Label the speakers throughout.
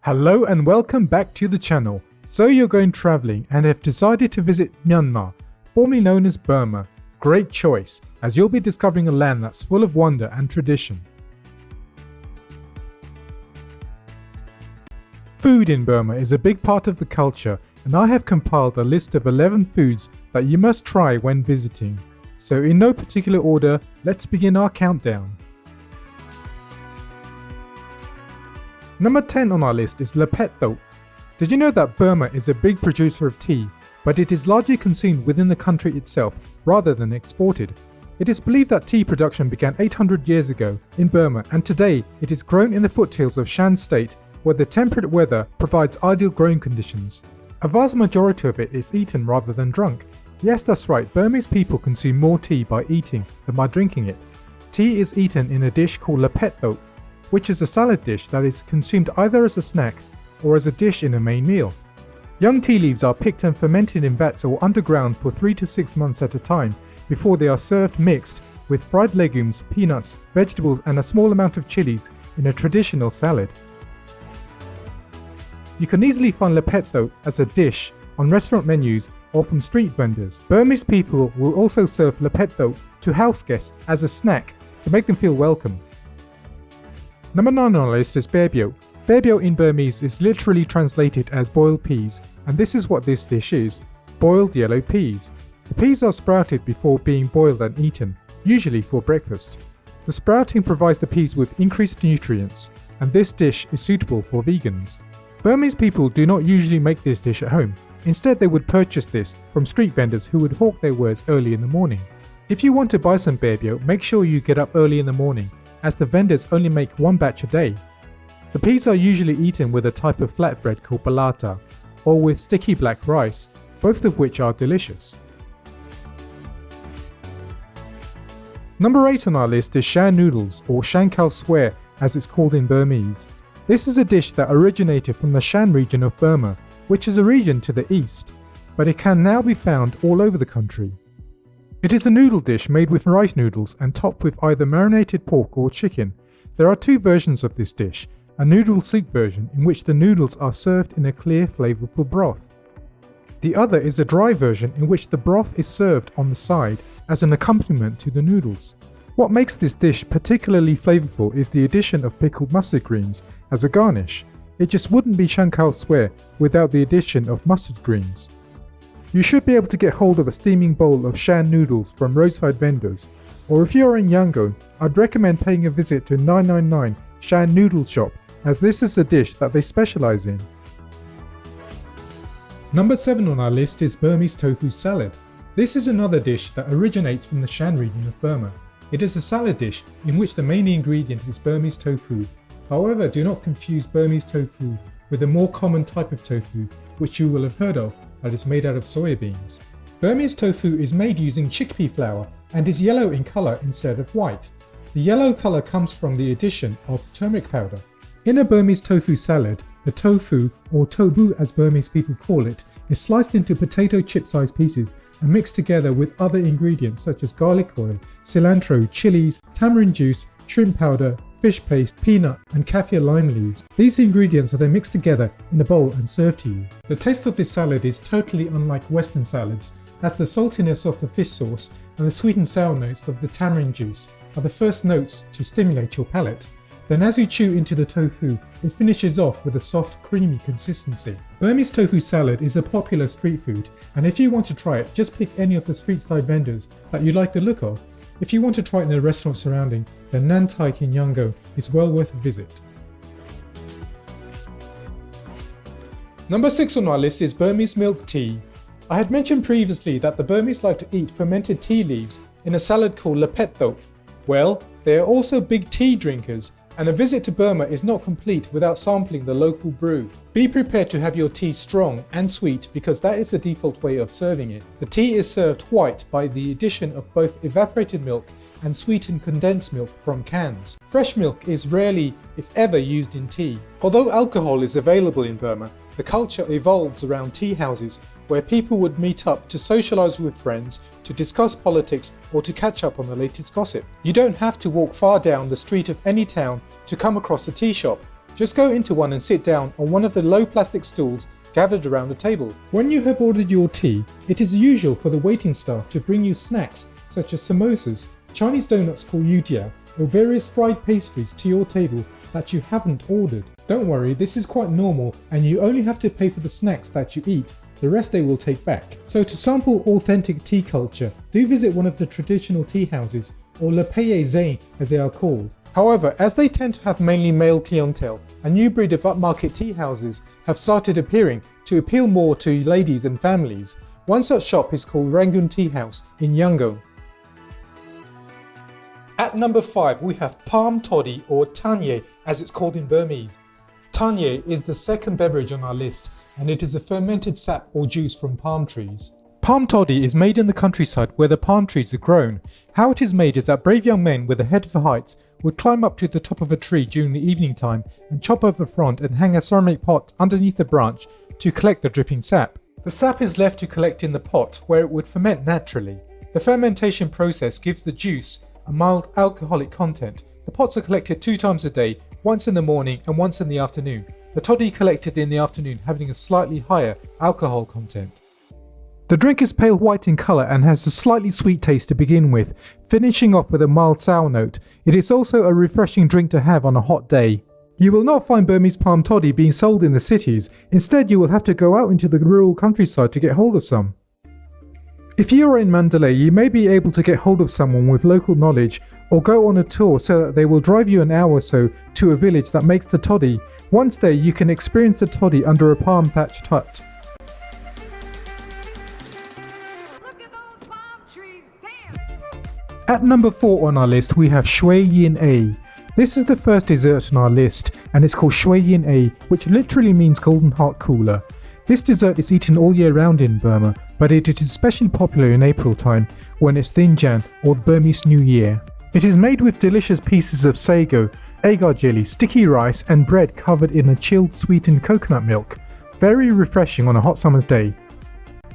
Speaker 1: Hello and welcome back to the channel. So you're going travelling and have decided to visit Myanmar, formerly known as Burma. Great choice, as you'll be discovering a land that's full of wonder and tradition. Food in Burma is a big part of the culture, and I have compiled a list of 11 foods that you must try when visiting. So in no particular order, let's begin our countdown. Number 10 on our list is Lepet Thop. Did you know that Burma is a big producer of tea, but it is largely consumed within the country itself rather than exported? It is believed that tea production began 800 years ago in Burma, and today it is grown in the foothills of Shan State, where the temperate weather provides ideal growing conditions. A vast majority of it is eaten rather than drunk. Yes, that's right, Burmese people consume more tea by eating than by drinking it. Tea is eaten in a dish called Lepet Thop, which is a salad dish that is consumed either as a snack or as a dish in a main meal. Young tea leaves are picked and fermented in vats or underground for 3 to 6 months at a time before they are served mixed with fried legumes, peanuts, vegetables and a small amount of chilies in a traditional salad. You can easily find Lepet Thop as a dish on restaurant menus or from street vendors. Burmese people will also serve Lepet Thop to house guests as a snack to make them feel welcome. Number 9 on our list is Berbyo. Berbyo in Burmese is literally translated as boiled peas, and this is what this dish is: boiled yellow peas. The peas are sprouted before being boiled and eaten, usually for breakfast. The sprouting provides the peas with increased nutrients, and this dish is suitable for vegans. Burmese people do not usually make this dish at home. Instead, they would purchase this from street vendors who would hawk their wares early in the morning. If you want to buy some berbyo, make sure you get up early in the morning, as the vendors only make one batch a day. The peas are usually eaten with a type of flatbread called balata, or with sticky black rice, both of which are delicious. Number 8 on our list is Shan noodles, or Shan Khao Swear as it's called in Burmese. This is a dish that originated from the Shan region of Burma, which is a region to the east, but it can now be found all over the country. It is a noodle dish made with rice noodles and topped with either marinated pork or chicken. There are 2 versions of this dish, a noodle soup version in which the noodles are served in a clear, flavorful broth. The other is a dry version in which the broth is served on the side as an accompaniment to the noodles. What makes this dish particularly flavorful is the addition of pickled mustard greens as a garnish. It just wouldn't be Shan Khao Swear without the addition of mustard greens. You should be able to get hold of a steaming bowl of Shan noodles from roadside vendors, or if you are in Yangon, I'd recommend paying a visit to 999 Shan Noodle Shop, as this is a dish that they specialise in. Number 7 on our list is Burmese tofu salad. This is another dish that originates from the Shan region of Burma. It is a salad dish in which the main ingredient is Burmese tofu. However, do not confuse Burmese tofu with a more common type of tofu, which you will have heard of, that is made out of soya beans. Burmese tofu is made using chickpea flour and is yellow in colour instead of white. The yellow colour comes from the addition of turmeric powder. In a Burmese tofu salad, the tofu, or tobu as Burmese people call it, is sliced into potato chip-sized pieces and mixed together with other ingredients such as garlic oil, cilantro, chilies, tamarind juice, shrimp powder, fish paste, peanut and kaffir lime leaves. These ingredients are then mixed together in a bowl and served to you. The taste of this salad is totally unlike Western salads, as the saltiness of the fish sauce and the sweet and sour notes of the tamarind juice are the first notes to stimulate your palate. Then as you chew into the tofu, it finishes off with a soft, creamy consistency. Burmese tofu salad is a popular street food, and if you want to try it, just pick any of the street-side vendors that you like the look of. If you want to try it in a restaurant surrounding, then Nantai in Yangon is well worth a visit. Number 6 on our list is Burmese milk tea. I had mentioned previously that the Burmese like to eat fermented tea leaves in a salad called Lepet Thop. Well, they are also big tea drinkers, and a visit to Burma is not complete without sampling the local brew. Be prepared to have your tea strong and sweet because that is the default way of serving it. The tea is served white by the addition of both evaporated milk and sweetened condensed milk from cans. Fresh milk is rarely, if ever, used in tea. Although alcohol is available in Burma, the culture evolves around tea houses where people would meet up to socialise with friends, to discuss politics or to catch up on the latest gossip. You don't have to walk far down the street of any town to come across a tea shop. Just go into one and sit down on one of the low plastic stools gathered around the table. When you have ordered your tea, it is usual for the waiting staff to bring you snacks such as samosas, Chinese donuts called yudia, or various fried pastries to your table that you haven't ordered. Don't worry, this is quite normal and you only have to pay for the snacks that you eat. The rest they will take back. So to sample authentic tea culture, do visit one of the traditional tea houses, or Le Pays Zane as they are called. However, as they tend to have mainly male clientele, a new breed of upmarket tea houses have started appearing to appeal more to ladies and families. One such shop is called Rangoon Tea House in Yangon. At number 5 we have palm toddy, or tanye as it's called in Burmese. Tanye is the second beverage on our list, and it is a fermented sap or juice from palm trees. Palm toddy is made in the countryside where the palm trees are grown. How it is made is that brave young men with a head for heights would climb up to the top of a tree during the evening time and chop off the front and hang a ceramic pot underneath the branch to collect the dripping sap. The sap is left to collect in the pot where it would ferment naturally. The fermentation process gives the juice a mild alcoholic content. The pots are collected 2 times a day, once in the morning and once in the afternoon. The toddy collected in the afternoon having a slightly higher alcohol content. The drink is pale white in colour and has a slightly sweet taste to begin with, finishing off with a mild sour note. It is also a refreshing drink to have on a hot day. You will not find Burmese palm toddy being sold in the cities. Instead, you will have to go out into the rural countryside to get hold of some. If you are in Mandalay, you may be able to get hold of someone with local knowledge or go on a tour so that they will drive you an hour or so to a village that makes the toddy. Once there, you can experience the toddy under a palm thatched hut. At number 4 on our list we have Shui Yin A. This is the first dessert on our list and it's called Shui Yin A, which literally means golden heart cooler. This dessert is eaten all year round in Burma, but it is especially popular in April time when it's Thinjan or the Burmese New Year. It is made with delicious pieces of sago, agar jelly, sticky rice and bread covered in a chilled sweetened coconut milk. Very refreshing on a hot summer's day.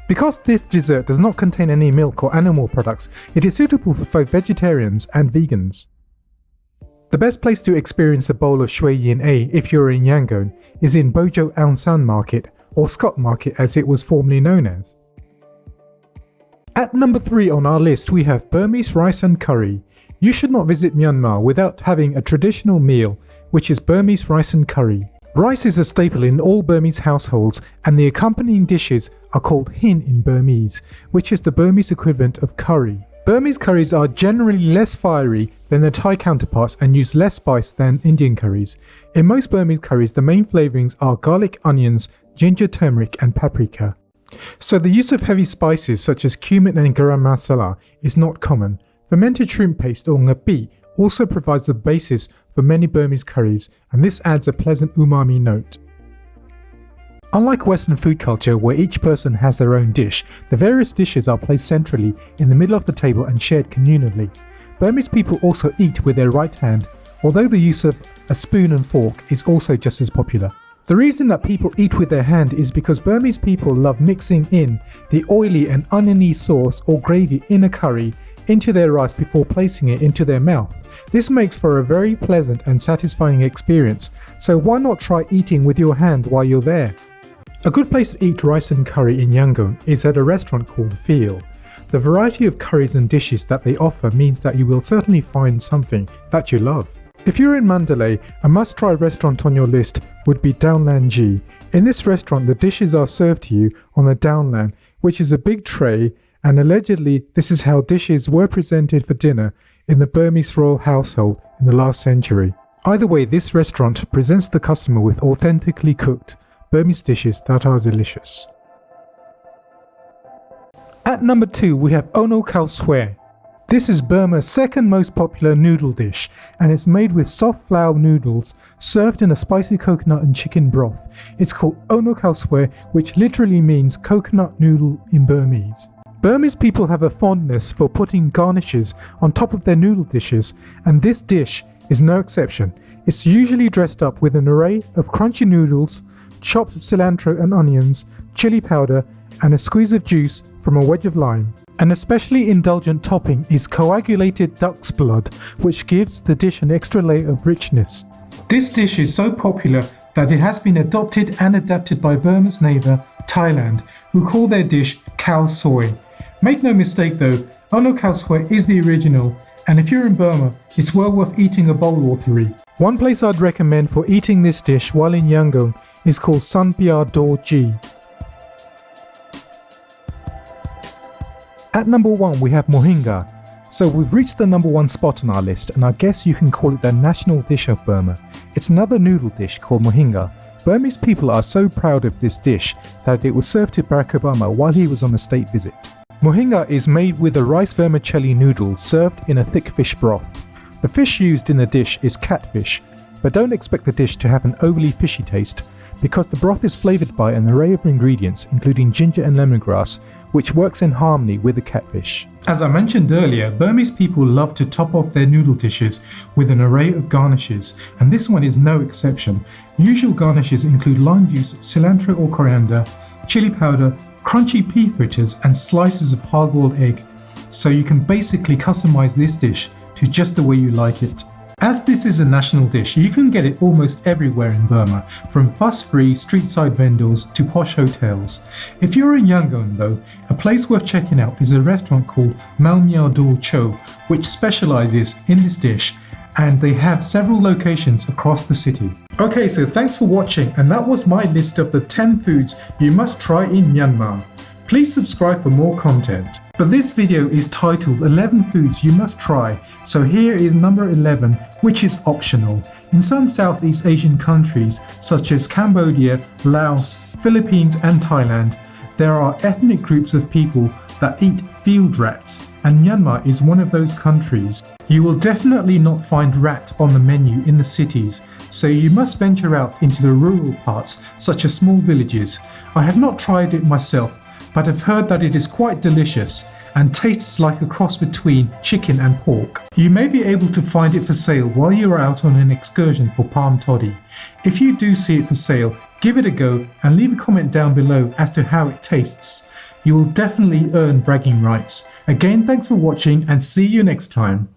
Speaker 1: Because this dessert does not contain any milk or animal products, it is suitable for both vegetarians and vegans. The best place to experience a bowl of Shui Yin A if you're in Yangon is in Bojo Aung San Market, or Scott Market as it was formerly known as. At number 3 on our list we have Burmese rice and curry. You should not visit Myanmar without having a traditional meal, which is Burmese rice and curry. Rice is a staple in all Burmese households and the accompanying dishes are called hin in Burmese, which is the Burmese equivalent of curry. Burmese curries are generally less fiery than their Thai counterparts and use less spice than Indian curries. In most Burmese curries, the main flavourings are garlic, onions, ginger, turmeric and paprika. So the use of heavy spices such as cumin and garam masala is not common. Fermented shrimp paste or ngapi also provides the basis for many Burmese curries, and this adds a pleasant umami note. Unlike Western food culture where each person has their own dish, the various dishes are placed centrally in the middle of the table and shared communally. Burmese people also eat with their right hand, although the use of a spoon and fork is also just as popular. The reason that people eat with their hand is because Burmese people love mixing in the oily and oniony sauce or gravy in a curry into their rice before placing it into their mouth. This makes for a very pleasant and satisfying experience, so why not try eating with your hand while you're there? A good place to eat rice and curry in Yangon is at a restaurant called Feel. The variety of curries and dishes that they offer means that you will certainly find something that you love. If you're in Mandalay, a must-try restaurant on your list would be Downland Ji. In this restaurant, the dishes are served to you on a downland, which is a big tray, and allegedly this is how dishes were presented for dinner in the Burmese royal household in the last century. Either way, this restaurant presents the customer with authentically cooked Burmese dishes that are delicious. At number 2 we have Ono Khao Swe. This is Burma's second most popular noodle dish and it's made with soft flour noodles served in a spicy coconut and chicken broth. It's called Ono Khao Swe, which literally means coconut noodle in Burmese. Burmese people have a fondness for putting garnishes on top of their noodle dishes, and this dish is no exception. It's usually dressed up with an array of crunchy noodles, chopped cilantro and onions, chili powder, and a squeeze of juice from a wedge of lime. An especially indulgent topping is coagulated duck's blood, which gives the dish an extra layer of richness. This dish is so popular that it has been adopted and adapted by Burma's neighbour, Thailand, who call their dish khao soi. Make no mistake though, ono khao soi is the original, and if you're in Burma, it's well worth eating a bowl or three. One place I'd recommend for eating this dish while in Yangon is called Sun Pia Do Ji. At number 1 we have mohinga. So we've reached the number 1 spot on our list, and I guess you can call it the national dish of Burma. It's another noodle dish called mohinga. Burmese people are so proud of this dish that it was served to Barack Obama while he was on a state visit. Mohinga is made with a rice vermicelli noodle served in a thick fish broth. The fish used in the dish is catfish, but don't expect the dish to have an overly fishy taste, because the broth is flavoured by an array of ingredients including ginger and lemongrass, which works in harmony with the catfish. As I mentioned earlier, Burmese people love to top off their noodle dishes with an array of garnishes, and this one is no exception. Usual garnishes include lime juice, cilantro or coriander, chili powder, crunchy pea fritters and slices of hard-boiled egg. So you can basically customize this dish to just the way you like it. As this is a national dish, you can get it almost everywhere in Burma, from fuss-free street-side vendors to posh hotels. If you're in Yangon though, a place worth checking out is a restaurant called Malmya Do Cho, which specializes in this dish, and they have several locations across the city. Okay, so thanks for watching, and that was my list of the 10 foods you must try in Myanmar. Please subscribe for more content. But this video is titled 11 foods you must try, so here is number 11, which is optional. In some Southeast Asian countries such as Cambodia, Laos, Philippines and Thailand, there are ethnic groups of people that eat field rats, and Myanmar is one of those countries. You will definitely not find rat on the menu in the cities, so you must venture out into the rural parts such as small villages. I have not tried it myself, but I've heard that it is quite delicious and tastes like a cross between chicken and pork. You may be able to find it for sale while you are out on an excursion for palm toddy. If you do see it for sale, give it a go and leave a comment down below as to how it tastes. You will definitely earn bragging rights. Again, thanks for watching and see you next time.